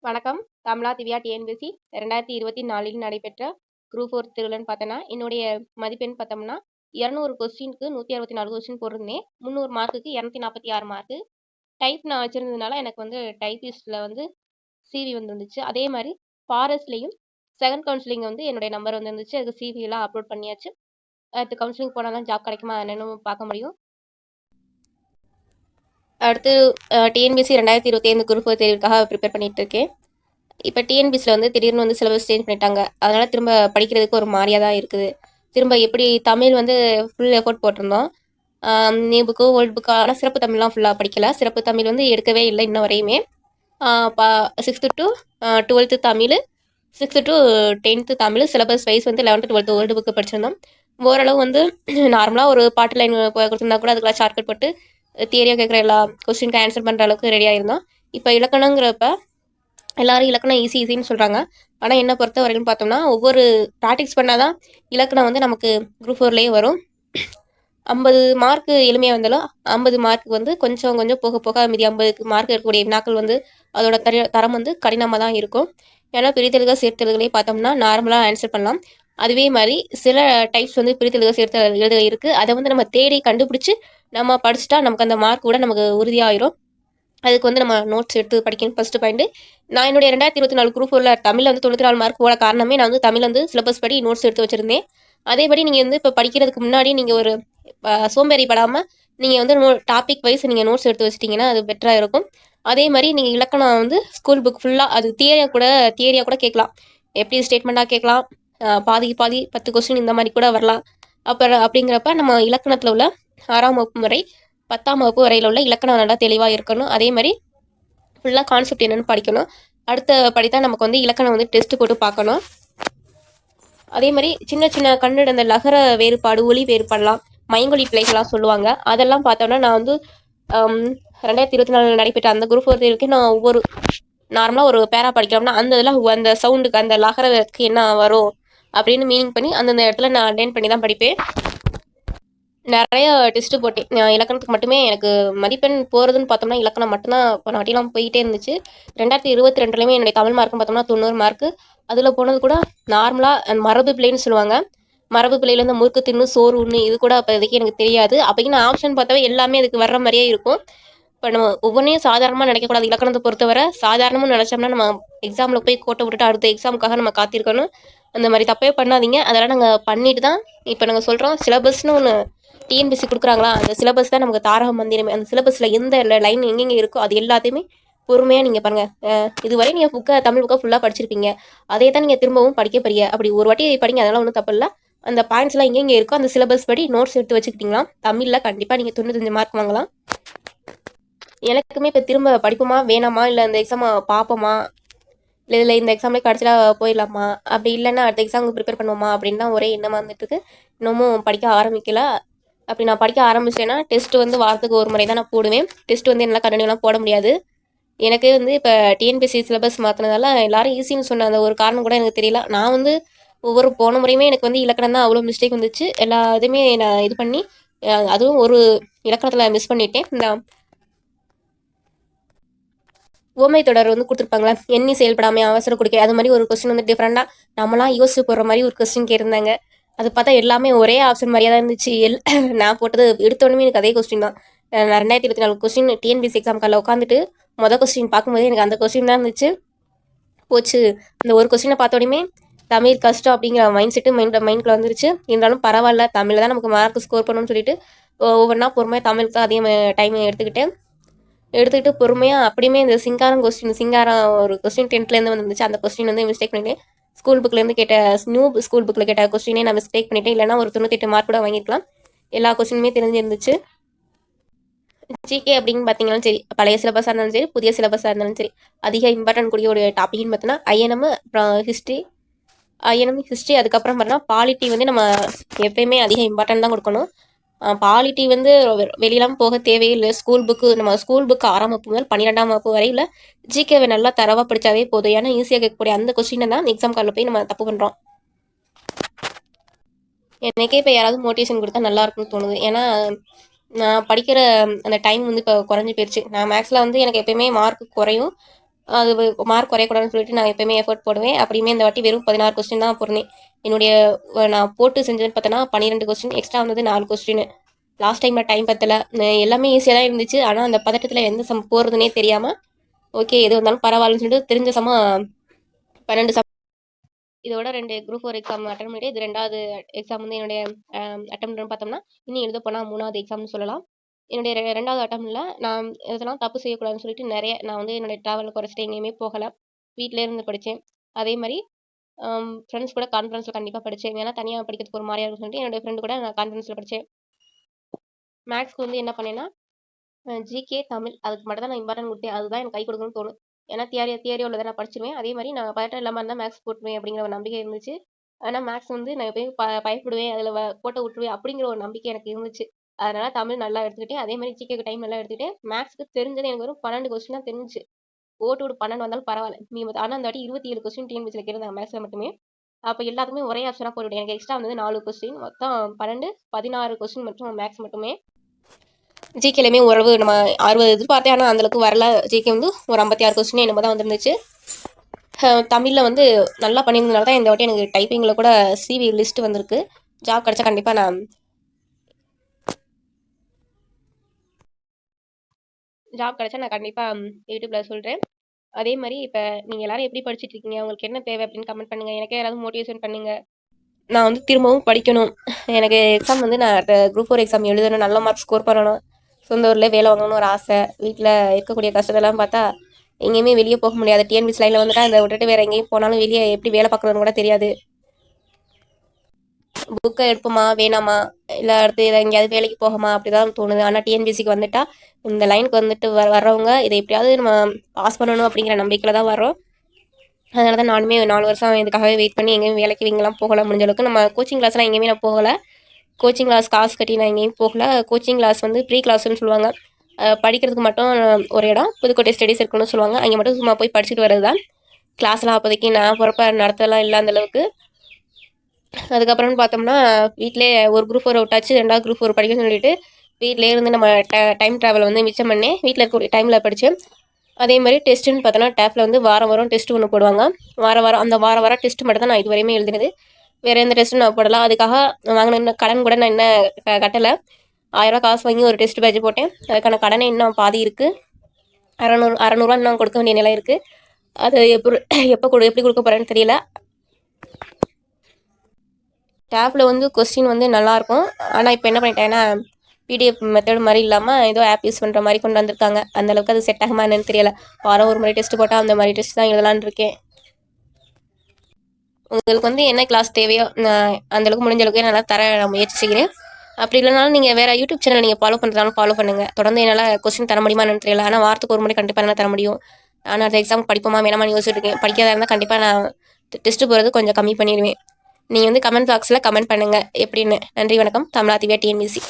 வணக்கம். கமலா திவ்யா டிஎன்பிஎஸ்சி 2024 நடைபெற்ற குரூப் 4 தேர்வுலன்னு பார்த்தோன்னா, என்னுடைய மதிப்பெண் பார்த்தோம்னா 200 கொஸ்டினுக்கு 164 கொஸ்டின் போட்டிருந்தேன். 300 மார்க்குக்கு 246 மார்க்கு. டைப் நான் வச்சிருந்ததுனால எனக்கு வந்து டைப்பிஸ்ட்ல வந்து சிவி வந்துருந்துச்சு. அதே மாதிரி ஃபாரஸ்ட்லேயும் செகண்ட் கவுன்சிலிங் வந்து என்னுடைய நம்பர் வந்துருந்துச்சு. அதுக்கு சிவி எல்லாம் அப்லோட் பண்ணியாச்சு. அடுத்து கவுன்சிலிங் போனால் தான் ஜாப் கிடைக்குமா என்னன்னு பார்க்க முடியும். அடுத்து டிஎன்பிஎஸ்சி 2025 குரூப் 4 தேர்வுக்காக ப்ரிப்பேர் பண்ணிட்டு இருக்கேன். இப்போ டிஎன்பிஎஸ்சியில் வந்து திடீர்னு வந்து சிலபஸ் சேஞ்ச் பண்ணிட்டாங்க. அதனால் திரும்ப படிக்கிறதுக்கு ஒரு மாதிரியாக தான் இருக்குது. திரும்ப எப்படி தமிழ் வந்து ஃபுல் எஃபோர்ட் போட்டிருந்தோம். நியூ புக்கு ஓல்டு புக்கு, ஆனால் சிறப்பு தமிழ்லாம் ஃபுல்லாக படிக்கல. சிறப்பு தமிழ் வந்து எடுக்கவே இல்லை இன்ன வரையுமே. 6th to 12th தமிழ், 6th to 10th தமிழ் சிலபஸ் வைஸ் வந்து 11th 12th ஓல்டு புக்கு படிச்சிருந்தோம். ஓரளவு வந்து நார்மலாக ஒரு பாட்டு லைன் கொடுத்துருந்தா கூட அதுக்கெல்லாம் ஷார்ட்கட் போட்டு தியரியாக கேட்குற எல்லா கொஸ்டினுக்கு ஆன்சர் பண்ணுற அளவுக்கு ரெடியாக இருந்தோம். இப்போ இலக்கணங்கிறப்ப எல்லாரும் இலக்கணம் ஈஸின்னு சொல்கிறாங்க. ஆனால் என்னை பொறுத்த வரைக்கும் பார்த்தோம்னா ஒவ்வொரு ப்ராக்டிஸ் பண்ணால் தான் இலக்கணம் வந்து நமக்கு குரூப் 4லேயே வரும். 50 மார்க்கு எளிமையாக வந்தாலும் 50 மார்க்கு வந்து கொஞ்சம் கொஞ்சம் போக போக மீதி 50 மார்க் இருக்கக்கூடிய வினாக்கள் வந்து அதோட தரம் வந்து கடினமாக தான் இருக்கும். ஏன்னா பிரித்தெழுக சேர்த்தெழுகளே பார்த்தோம்னா நார்மலாக ஆன்சர் பண்ணலாம். அதுவே மாதிரி சில டைப்ஸ் வந்து பிரித்தெழுக சேர்த்த எழுத இருக்குது. அதை வந்து நம்ம தேடி கண்டுபிடிச்சி நம்ம படிச்சுட்டா நமக்கு அந்த மார்க் கூட நமக்கு உறுதியாயிரும். அதுக்கு வந்து நம்ம நோட்ஸ் எடுத்து படிக்கணும். ஃபஸ்ட்டு பாயிண்ட், நான் என்னுடைய 2024 குரூப் 4ல தமிழில் வந்து 94 மார்க் போட காரணமே நான் வந்து தமிழ் வந்து சிலபஸ் படி நோட்ஸ் எடுத்து வச்சுருந்தேன். அதேபடி நீங்கள் வந்து இப்போ படிக்கிறதுக்கு முன்னாடி நீங்கள் ஒரு சோம்பேறி படாமல் நீங்கள் வந்து டாபிக் வைஸ் நீங்கள் நோட்ஸ் எடுத்து வச்சிட்டிங்கன்னா அது பெட்டராக இருக்கும். அதே மாதிரி நீங்கள் இலக்கணம் வந்து ஸ்கூல் புக் ஃபுல்லாக அது தியரியாக கூட கேட்கலாம். எப்படி ஸ்டேட்மெண்ட்டாக கேட்கலாம், பாதிக்கு பாதி 10 கொஸ்டின் இந்த மாதிரி கூட வரலாம். அப்படிங்கிறப்ப நம்ம இலக்கணத்தில் உள்ள 6ஆம் வகுப்பு முறை 10ஆம் வகுப்பு வரையில் உள்ள இலக்கணம் நல்லா தெளிவாக இருக்கணும். அதே மாதிரி ஃபுல்லாக கான்செப்ட் என்னென்னு படிக்கணும். அடுத்த படித்தான் நமக்கு வந்து இலக்கணம் வந்து டெஸ்ட்டு போட்டு பார்க்கணும். அதே மாதிரி சின்ன சின்ன கண்ணிட அந்த லகர வேறுபாடு, ஒலி வேறுபாடெலாம், மைங்கொலி பிழைகள்லாம் சொல்லுவாங்க. அதெல்லாம் பார்த்தோன்னா நான் வந்து 2024 நடைபெற்ற அந்த குரூப் 4 தேர்வுக்கு நான் ஒவ்வொரு நார்மலாக ஒரு பேரா படிக்கிறோம்னா அந்த இதெல்லாம் அந்த சவுண்டுக்கு அந்த லகரத்துக்கு என்ன வரும் அப்படின்னு மீனிங் பண்ணி அந்தந்த இடத்துல நான் அட்டைன் பண்ணி தான் படிப்பேன். நிறைய டெஸ்ட்டு போட்டேன். இலக்கணத்துக்கு மட்டுமே எனக்கு மதிப்பெண் போகிறதுன்னு பார்த்தோம்னா இலக்கணம் மட்டும்தான் போன வாட்டிலாம் போயிட்டே இருந்துச்சு. 2022லேயுமே என்னுடைய தமிழ் மார்க்குன்னு பார்த்தோம்னா 90 மார்க்கு. அதில் போனது கூட நார்மலாக மரபு பிள்ளைன்னு சொல்லுவாங்க. மரபு பிள்ளையிலேருந்து முறுக்கு தின்னு சோறு உண்ணு இது கூட அப்போதைக்கு எனக்கு தெரியாது. அப்போக்கு நான் ஆப்ஷன் பார்த்தாவே எல்லாமே அதுக்கு வர்ற மாதிரியே இருக்கும். இப்போ நம்ம ஒவ்வொன்றையும் சாதாரணமாக நினைக்கக்கூடாது. இலக்கணத்தை பொறுத்தவரை சாதாரணமாக நினச்சோம்னா நம்ம எக்ஸாமில் போய் கோட்டை விட்டுட்டு அடுத்த எக்ஸாமுக்காக நம்ம காத்திருக்கணும். அந்த மாதிரி தப்பே பண்ணாதீங்க. அதெல்லாம் நாங்கள் பண்ணிட்டு தான் இப்போ நாங்கள் சொல்கிறோம். சிலபஸ்னு ஒன்று டிஎன்பிஎஸ்சி கொடுக்குறாங்களா, அந்த சிலபஸ் தான் நமக்கு தாரக மந்திரமே. அந்த சிலபஸில் எந்த லைன் எங்கெங்கே இருக்கோ அது எல்லாத்தையுமே பொறுமையாக நீங்கள் பாருங்கள். இதுவரை நீங்கள் தமிழ் புக்கை ஃபுல்லாக படிச்சிருப்பீங்க. அதே தான் நீங்கள் திரும்பவும் படிக்க போறீங்க. அப்படி ஒரு வாட்டி படிங்க, அதெல்லாம் ஒன்றும் தப்பு இல்லை. அந்த பாயிண்ட்ஸ்லாம் எங்கெங்கே இருக்கோ அந்த சிலபஸ் படி நோட்ஸ் எடுத்து வச்சுக்கிட்டிங்களா தமிழில் கண்டிப்பாக நீங்கள் 95 மார்க் வாங்கலாம். எனக்குமே இப்போ திரும்ப படிப்போமா வேணாமா, இல்லை அந்த எக்ஸாமை பார்ப்போமா, இல்லை இந்த எக்ஸாம்லேயே கடைசியில் போயிடலாமா, அப்படி இல்லைன்னா அடுத்த எக்ஸாமுக்கு ப்ரிப்பேர் பண்ணுவோமா அப்படின்னு தான் ஒரே எண்ணமாக வந்துட்டுருக்கு. இன்னமும் படிக்க ஆரம்பிக்கல. அப்படி நான் படிக்க ஆரம்பிச்சிட்டேன்னா டெஸ்ட்டு வந்து வாரத்துக்கு ஒரு முறை தான் நான் போடுவேன். டெஸ்ட் வந்து என்னால் கண்டினியூலாம் போட முடியாது. எனக்கு வந்து இப்போ டிஎன்பிஎஸ்சி சிலபஸ் மாற்றினதால எல்லாரும் ஈஸின்னு சொன்ன அந்த ஒரு காரணம் கூட எனக்கு தெரியல. நான் வந்து ஒவ்வொரு போன முறையுமே எனக்கு வந்து இலக்கணம் தான் அவ்வளோ மிஸ்டேக் வந்துச்சு. எல்லா இதுவுமே நான் இது பண்ணி அதுவும் ஒரு இலக்கணத்தில் மிஸ் பண்ணிட்டேன். இந்த ஓமை தொடர் வந்து கொடுத்துருப்பாங்களே, எண்ணி செயல்படாமல் அவசரம் கொடுக்க, அது மாதிரி ஒரு கொஸ்டின் வந்து டிஃப்ரெண்டாக நம்மளாம் யோசிச்சு போடுற மாதிரி ஒரு கொஸ்டின் கேட்டிருந்தாங்க. அது பார்த்தா எல்லாமே ஒரே ஆப்ஷன் மாதிரியாக தான் இருந்துச்சு. நான் போட்டது எடுத்தோடனே எனக்கு அதே கொஸ்டின் தான். நான் 2024 கொஸ்டின் டிஎன்பிஎஸ்சி எக்ஸாம் காலையில் உட்காந்துட்டு மொதல் கொஸ்டின் பார்க்கும்போது எனக்கு அந்த கொஸ்டின் தான் இருந்துச்சு. போச்சு, அந்த ஒரு கொஸ்டினை பார்த்தோடையுமே தமிழ் கஷ்டம் அப்படிங்கிற மைண்ட் செட்டு மைண்டில் வந்துருச்சு. இருந்தாலும் பரவாயில்ல, தமிழில் தான் நமக்கு மார்க் ஸ்கோர் பண்ணணும்னு சொல்லிட்டு ஒவ்வொன்றா பொறுமையாக தமிழுக்கு தான் அதிக டைம் எடுத்துக்கிட்டு பொறுமையாக அப்படியுமே இந்த சிங்காரம் ஒரு கொஸ்டின் 10th வந்துச்சு. அந்த கொஸ்டின் வந்து மிஸ்டேக் பண்ணிட்டேன். ஸ்கூல் புக்லேருந்து கேட்ட ஸ்கூல் புக்கில் கேட்ட கொஸ்டினே நான் மிஸ்டேக் பண்ணிட்டேன். இல்லைனா ஒரு 98 மார்க் கூட வாங்கியிருக்கலாம். எல்லா கொஸ்டினுமே தெரிஞ்சிருந்துச்சு. ஜிகே அப்படின்னு பார்த்தீங்கன்னாலும் சரி, பழைய சிலபஸாக இருந்தாலும் சரி, புதிய சிலபஸாக இருந்தாலும் சரி, அதிக இம்பார்ட்டன்ட் கூடிய ஒரு டாப்பிக்னு பார்த்தோன்னா ஐஎன்எம், அப்புறம் ஹிஸ்ட்ரி, அதுக்கப்புறம் பார்த்தோன்னா பாலிட்டி வந்து நம்ம எப்பயுமே அதிக இம்பார்ட்டன்ட் தான் கொடுக்கணும். பாலிட்டி வந்து வெளியெல்லாம் போக தேவையில்லை. ஸ்கூல் புக்கு 6ஆம் வகுப்பு முதல் 12ஆம் வகுப்பு வரையில் ஜிகேவை நல்லா தரவாக படித்தாவே போதும். ஏன்னா ஈஸியாக கேட்கக்கூடிய அந்த கொஸ்டினை தான் எக்ஸாம் காலில் போய் நம்ம தப்பு பண்ணுறோம். எனக்கே இப்போ யாராவது மோட்டிவேஷன் கொடுத்தா நல்லா இருக்குன்னு தோணுது. ஏன்னா நான் படிக்கிற அந்த டைம் வந்து இப்போ குறைஞ்சி போயிடுச்சு. நான் மேக்ஸில் வந்து எனக்கு எப்பயுமே மார்க் குறையும். அது மார்க் குறையக்கூடாதுன்னு சொல்லிட்டு நான் எப்பயுமே எஃபோர்ட் போடுவேன். அப்படியுமே இந்த வாட்டி வெறும் 16 கொஸ்டின் தான் போடுறேன். என்னுடைய நான் போட்டு செஞ்சதுன்னு பார்த்தோன்னா 12 கொஸ்டின் எக்ஸ்ட்ரா வந்தது 4 கொஸ்டின். லாஸ்ட் டைமில் டைம் பத்தல. எல்லாமே ஈஸியாக தான் இருந்துச்சு. ஆனால் அந்த பதட்டத்தில் எந்த சம் போகிறதுனே தெரியாமல் ஓகே எது வந்தாலும் பரவாயில்லன்னு சொல்லிட்டு தெரிஞ்ச சமம் 12 சம். இதோட 2 குரூப் 4 எக்ஸாம் அட்டன் பண்ணிட்டு இது 2வது எக்ஸாம் வந்து என்னுடைய அட்டம்ப்ட்னு பார்த்தோம்னா இன்னும் எழுத போனால் 3வது எக்ஸாம்னு சொல்லலாம். என்னுடைய 2வது அட்டம்ப்டில் நான் இதெல்லாம் தப்பு செய்யக்கூடாதுன்னு சொல்லிட்டு நிறைய நான் வந்து என்னுடைய ட்ராவலில் குறைச்சிட்டு எங்கேயுமே போகலை. வீட்டிலே இருந்து படித்தேன். அதே மாதிரி ஃப்ரெண்ட்ஸ் கூட கான்ஃபரன்ஸில் கண்டிப்பாக படித்தேன். ஏன்னா தனியாக படிக்கிறதுக்கு ஒரு மாதிரியா இருக்குன்னு சொல்லிட்டு என்னுடைய ஃப்ரெண்டு கூட நான் கான்ஃபரன்ஸில் படித்தேன். மேக்ஸ்க்கு வந்து என்ன பண்ணேன்னா ஜிகே தமிழ் அதுக்கு மட்டும் தான் நான் இம்பார்ட்டன்ட் கொடுத்தேன். அதுதான் எனக்கு கை கொடுக்கணும்னு தோணும். ஏன்னா தியரி உள்ளதை நான் படிச்சிருவேன். அதே மாதிரி நான் பதட்டம் இல்லாமல் இருந்தால் மேக்ஸ் போட்டுருவேன் அப்படிங்கிற ஒரு நம்பிக்கை இருந்துச்சு. ஆனால் மேக்ஸ் வந்து நான் எப்பயும் பயப்படுவேன், அதில் போட்ட விட்டுருவேன் அப்படிங்கிற ஒரு நம்பிக்கை எனக்கு இருந்துச்சு. அதனால தமிழ் நல்லா எடுத்துக்கிட்டேன். அதே மாதிரி ஜிகேக்கு டைம் நல்லா எடுத்துக்கிட்டேன். மேக்ஸ்க்கு தெரிஞ்சது எனக்கு வெறும் 12 கொஸ்டின் தான் தெரிஞ்சிச்சு. ஓட்டு விடு 12 வந்தாலும் பரவாயில்ல. ஆனால் அந்த வாட்டி 27 கொஸ்டின் டிஎன்பிசியில் கேட்டிருந்தாங்க மேக்ஸில் மட்டுமே. அப்போ எல்லாத்துக்குமே ஒரே ஆப்ஷனாக போட்டுவிட்டேன். எனக்கு எக்ஸ்ட்ரா வந்தது 4 கொஸ்டின், மொத்தம் 12 16 கொஸ்டின் மட்டும் மேக்ஸ் மட்டுமே. ஜிகேலையுமே ஓரளவு நம்ம 60 எதிர்பார்த்தேன். ஆனால் அந்தளவுக்கு வரல. ஜிகே வந்து ஒரு 56 கொஸ்டின் என்னமோ தான் வந்துருந்துச்சு. தமிழில் வந்து நல்லா பண்ணியிருந்தனால தான் இந்த வாட்டி எனக்கு டைப்பிங்கில் கூட சிவி லிஸ்ட் வந்திருக்கு. ஜாப் கிடச்சா கண்டிப்பாக நான் கண்டிப்பாக யூடியூப்பில் சொல்கிறேன். அதே மாதிரி இப்போ நீங்கள் எல்லோரும் எப்படி படிச்சுட்டு இருக்கீங்க, உங்களுக்கு என்ன தேவை அப்படின்னு கமெண்ட் பண்ணுங்கள். எனக்கே யாராவது மோட்டிவேஷன் பண்ணுங்கள். நான் வந்து திரும்பவும் படிக்கணும். எனக்கு எக்ஸாம் வந்து நான் குரூப் 4 எக்ஸாம் எழுதணும், நல்ல மார்க் ஸ்கோர் பண்ணணும், சொந்த ஊரில் வேலை வாங்கணும்னு ஒரு ஆசை. வீட்டில் இருக்கக்கூடிய கஷ்டத்தெல்லாம் பார்த்தா எங்கேயுமே வெளியே போக முடியாது. டிஎன்பிசி லைனில் வந்துட்டா இதை விட்டுட்டு வேறு எங்கேயும் போனாலும் வெளியே எப்படி வேலை பார்க்குறதுன்னு கூட தெரியாது. புக்கை எடுப்போமா வேணாமா, இல்லை அடுத்து இதை எங்கேயாவது வேலைக்கு போகமா அப்படி தான் தோணுது. ஆனால் டிஎன்பிசிக்கு வந்துட்டா இந்த லைனுக்கு வந்துட்டு வர்றவங்க இதை எப்படியாவது நம்ம பாஸ் பண்ணணும் அப்படிங்கிற நம்பிக்கையில் தான் வரோம். அதனால தான் நானுமே 4 வருஷம் இதுக்காகவே வெயிட் பண்ணி எங்கேயும் வேலைக்கு இங்கெல்லாம் போகலாம். முடிஞ்ச அளவுக்கு நம்ம கோச்சிங் கிளாஸ்லாம் எங்கேயுமே நான் போகலை. கோச்சிங் கிளாஸ் காசு கட்டி நான் எங்கேயும் போகல. கோச்சிங் கிளாஸ் வந்து ப்ரீ கிளாஸ்ன்னு சொல்லுவாங்க. படிக்கிறதுக்கு மட்டும் ஒரு இடம் புதுக்கோட்டை ஸ்டடீஸ் இருக்குன்னு சொல்லுவாங்க. அங்கே மட்டும் சும்மா போய் படிச்சுட்டு வர்றது தான். கிளாஸ்லாம் அப்போதைக்கு நான் பொறுப்பாக நடத்தலாம் இல்லை அந்தளவுக்கு. அதுக்கப்புறம்னு பார்த்தோம்னா வீட்டிலே ஒரு குரூப் 4 விட்டாச்சு, 2வது குரூப் 4 படிக்க சொல்லிட்டு வீட்டிலே இருந்து நம்ம டைம் ட்ராவல் வந்து மிச்சம் பண்ணி வீட்டில் இருக்கக்கூடிய டைமில் படித்தேன். அதே மாதிரி டெஸ்ட்டுன்னு பார்த்தோன்னா டேப்பில் வந்து வாரம் டெஸ்ட்டு ஒன்று போடுவாங்க. அந்த வாரம் டெஸ்ட்டு மட்டும் தான் நான் இது வரையுமே எழுதினது. வேறு எந்த டெஸ்ட்டும் நான் போடலாம். அதுக்காக வாங்கின கடன் கூட நான் இன்னும் கட்டலை. 1000 காசு வாங்கி ஒரு டெஸ்ட் பேட்ச் போட்டேன். அதுக்கான கடனை இன்னும் பாதி இருக்குது. 600 இன்னும் கொடுக்க வேண்டிய நிலை இருக்குது. அது எப்படி கொடுக்க போகிறேன்னு தெரியல. டேப்பில் வந்து கொஸ்டின் வந்து நல்லாயிருக்கும். ஆனால் இப்போ என்ன பண்ணிட்டேன்னா பிடிஎஃப் மெத்தட் மாதிரி இல்லாமல் ஏதோ ஆப் யூஸ் பண்ணுற மாதிரி கொண்டு வந்திருக்காங்க. அந்தளவுக்கு அது செட் ஆகுமா என்னன்னு தெரியல. வாரம் ஒரு முறை டெஸ்ட்டு போட்டால் அந்த மாதிரி டெஸ்ட் தான் எழுதலான்னு இருக்கேன். உங்களுக்கு வந்து என்ன கிளாஸ் தேவையோ நான் அந்தளவுக்கு முடிஞ்ச அளவுக்கு நல்லா தர முயற்சி செய்கிறேன். அப்படி இல்லைனாலும் நீங்கள் வேறு யூடியூப் சேனல் நீங்கள் ஃபாலோ பண்ணுறதாலும் ஃபாலோ பண்ணுங்கள். தொடர்ந்து என்னால் கொஸ்டின் தர முடியுமா என்னன்னு தெரியல. ஆனால் வாரத்துக்கு ஒரு முறை கண்டிப்பாக என்னால் தர முடியும். நான் அந்த எக்ஸாம் படிப்போமா வேணாமான்னு யோசிச்சுட்டு இருக்கேன். படிக்காத இருந்தால் கண்டிப்பாக நான் டெஸ்ட்டு போகிறது கொஞ்சம் கம்மி பண்ணிடுவேன். நீங்கள் வந்து கமெண்ட் பாக்ஸில் கமெண்ட் பண்ணுங்கள் எப்படின்னு. நன்றி, வணக்கம். தமிழா திவ்யா, டிஎன்பிசி.